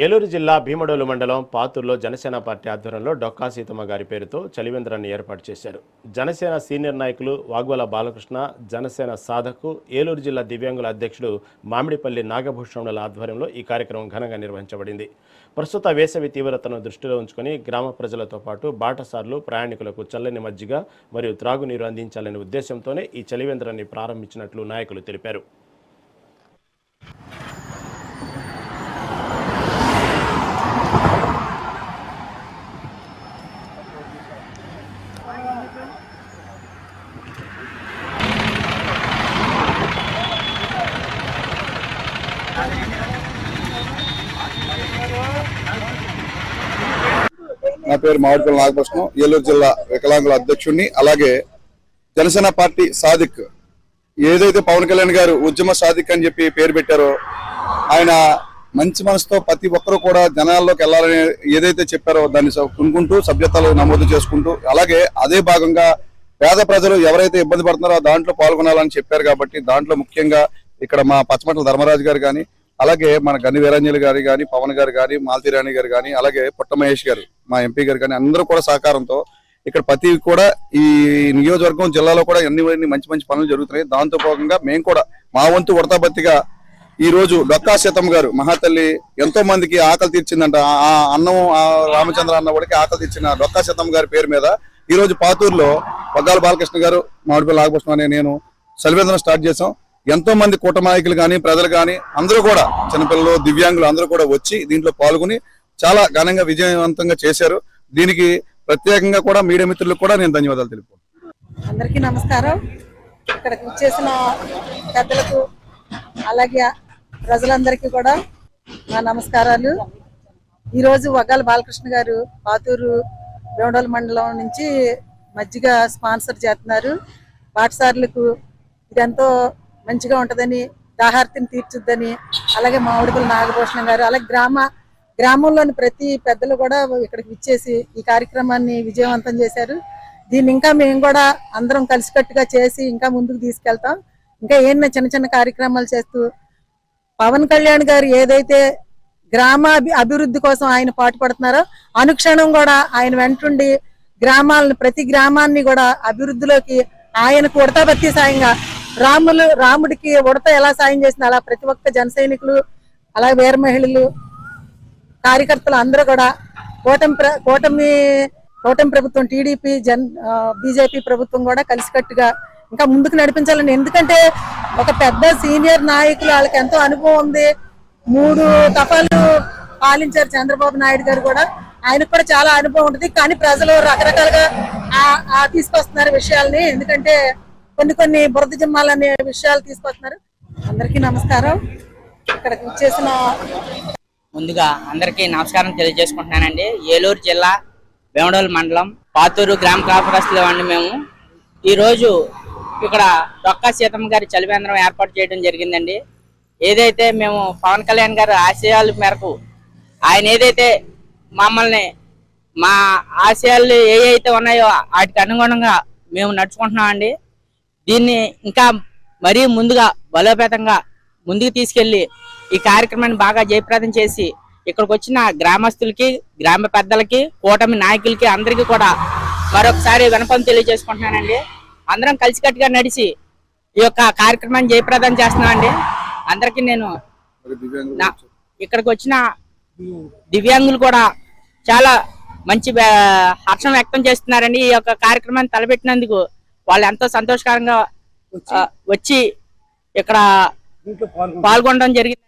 ఏలూరు జిల్లా భీమడోలు మండలం పాతూరులో జనసేన పార్టీ ఆధ్వర్యంలో డొక్కా సీతమ్మ గారి పేరుతో చలివేంద్రాన్ని ఏర్పాటు చేశారు. జనసేన సీనియర్ నాయకులు వాగ్వల బాలకృష్ణ, జనసేన సాధకు ఏలూరు జిల్లా దివ్యాంగుల అధ్యక్షుడు మామిడిపల్లి నాగభూషణుల ఆధ్వర్యంలో ఈ కార్యక్రమం ఘనంగా నిర్వహించబడింది. ప్రస్తుత వేసవి తీవ్రతను దృష్టిలో ఉంచుకొని గ్రామ ప్రజలతో పాటు బాటసార్లు, ప్రయాణికులకు చల్లని మజ్జిగ మరియు త్రాగునీరు అందించాలనే ఉద్దేశంతోనే ఈ చలివేంద్రాన్ని ప్రారంభించినట్లు నాయకులు తెలిపారు. నా పేరు మామిడిపల్లి నాగభూషణం, ఏలూరు జిల్లా వికలాంగుల అధ్యక్షుడిని. అలాగే జనసేన పార్టీ సాదిక్, ఏదైతే పవన్ కళ్యాణ్ గారు ఉద్యమ సాదిక్ అని చెప్పి పేరు పెట్టారో, ఆయన మంచి మనసుతో ప్రతి ఒక్కరూ కూడా జనాల్లోకి వెళ్లాలని ఏదైతే చెప్పారో దాన్ని కొనుక్కుంటూ సభ్యతలు నమోదు చేసుకుంటూ, అలాగే అదే భాగంగా పేద ప్రజలు ఎవరైతే ఇబ్బంది పడుతున్నారో దాంట్లో పాల్గొనాలని చెప్పారు. కాబట్టి దాంట్లో ముఖ్యంగా ఇక్కడ మా పచ్చమట్ల ధర్మరాజు గారు కానీ, అలాగే మన గన్ని వీరాంజలి గారు కానీ, పవన్ గారు కానీ, మాలతీరాణి గారు కానీ, అలాగే పుట్ట మహేష్ గారు మా ఎంపీ గారు కానీ, అందరూ కూడా సహకారంతో ఇక్కడ ప్రతి కూడా ఈ నియోజకవర్గం జిల్లాలో కూడా అన్ని మంచి మంచి పనులు జరుగుతున్నాయి. దాంతో భాగంగా మేము కూడా మా వంతు ఉడతాబత్తిగా ఈ రోజు డొక్కా సీతమ్మ గారు మహాతల్లి ఎంతో మందికి ఆకలి తీర్చిందంట. ఆ అన్నం రామచంద్ర అన్న కూడా ఆకలి తీర్చిన డొక్కా సీతమ్మ గారి పేరు మీద ఈ రోజు పాతూరులో వగ్గాల బాలకృష్ణ గారు, మామిడిపల్లి నాగభూషణం అనే నేను చలివేంద్రం స్టార్ట్ చేసాం. ఎంతో మంది కూటమి నాయకులు కానీ, ప్రజలు కానీ అందరూ కూడా, చిన్నపిల్లలు, దివ్యాంగులు అందరూ కూడా వచ్చి దీంట్లో పాల్గొని చాలా ఘనంగా విజయవంతంగా చేశారు. దీనికి ప్రత్యేకంగా కూడా మీడియా మిత్రులకు కూడా నేను ధన్యవాదాలు తెలుపుకుంటున్నాను. అందరికీ నమస్కారం. ఇక్కడికి వచ్చేసిన పెద్దలకు అలాగే ప్రజలందరికీ కూడా నా నమస్కారాలు. ఈరోజు వగ్గాల బాలకృష్ణ గారు పాతూరు భీమడోలు మండలం నుంచి మజ్జిగ స్పాన్సర్ చేస్తున్నారు. బాటసార్లకు ఇదెంతో మంచిగా ఉంటుందని, దాహార్తిని తీర్చుద్దని, అలాగే మామిడిపల్లి నాగభూషణం గారు, అలాగే గ్రామంలోని ప్రతి పెద్దలు కూడా ఇక్కడికి విచ్చేసి ఈ కార్యక్రమాన్ని విజయవంతం చేశారు. దీన్ని ఇంకా మేము కూడా అందరం కలిసికట్టుగా చేసి ఇంకా ముందుకు తీసుకెళ్తాం. ఇంకా ఏమైనా చిన్న చిన్న కార్యక్రమాలు చేస్తూ పవన్ కళ్యాణ్ గారు ఏదైతే గ్రామ అభివృద్ధి కోసం ఆయన పాటుపడుతున్నారో అనుక్షణం కూడా ఆయన వెంటుండి ప్రతి గ్రామాన్ని కూడా అభివృద్ధిలోకి ఆయనకు ఉడతాబత్తి సాయంగా రాముడికి ఉడత ఎలా సాయం చేసింది అలా ప్రతి ఒక్క జన సైనికులు, అలాగే వీర మహిళలు, కార్యకర్తలు అందరూ కూడా కూటమి ప్రభుత్వం, టీడీపీ, బీజేపీ ప్రభుత్వం కూడా కలిసికట్టుగా ఇంకా ముందుకు నడిపించాలని. ఎందుకంటే ఒక పెద్ద సీనియర్ నాయకులు, వాళ్ళకి ఎంతో అనుభవం ఉంది. 3 దఫాలు పాలించారు చంద్రబాబు నాయుడు గారు కూడా, ఆయనకు కూడా చాలా అనుభవం ఉంటుంది. కానీ ప్రజలు రకరకాలుగా తీసుకొస్తున్నారు విషయాల్ని, ఎందుకంటే కొన్ని బురద జిమ్మాలనే విషయాలు తీసుకొస్తున్నారు. అందరికీ నమస్కారం. ఇక్కడికి వచ్చేసిన ముందుగా అందరికీ నమస్కారం తెలియజేసుకుంటున్నానండి. ఏలూరు జిల్లా భీమడోలు మండలం పాతూరు గ్రామ కాపురస్తులు అండి. మేము ఈరోజు ఇక్కడ డొక్కా సీతమ్మ గారి చలివేంద్రం ఏర్పాటు చేయడం జరిగిందండి. ఏదైతే మేము పవన్ కళ్యాణ్ గారి ఆశయాల మేరకు ఆయన ఏదైతే మమ్మల్ని మా ఆశయాలు ఏవైతే ఉన్నాయో వాటికి అనుగుణంగా మేము నడుచుకుంటున్నామండి. దీన్ని ఇంకా మరీ ముందుగా బలోపేతంగా ముందుకు తీసుకెళ్లి ఈ కార్యక్రమాన్ని బాగా జయప్రదం చేసి ఇక్కడికి వచ్చిన గ్రామస్తులకి, గ్రామ పెద్దలకి, కూటమి నాయకులకి అందరికీ కూడా మరొకసారి వినపం తెలియజేసుకుంటున్నానండి. అందరం కలిసికట్టుగా నడిచి ఈ యొక్క కార్యక్రమాన్ని జయప్రదం చేస్తున్నామండి. అందరికీ నేను ఇక్కడికి వచ్చిన దివ్యాంగులు కూడా చాలా మంచి హర్షం వ్యక్తం చేస్తున్నారండి. ఈ యొక్క కార్యక్రమాన్ని తలపెట్టినందుకు వాళ్ళు ఎంతో సంతోషకరంగా వచ్చి ఇక్కడ పాల్గొనడం జరిగింది.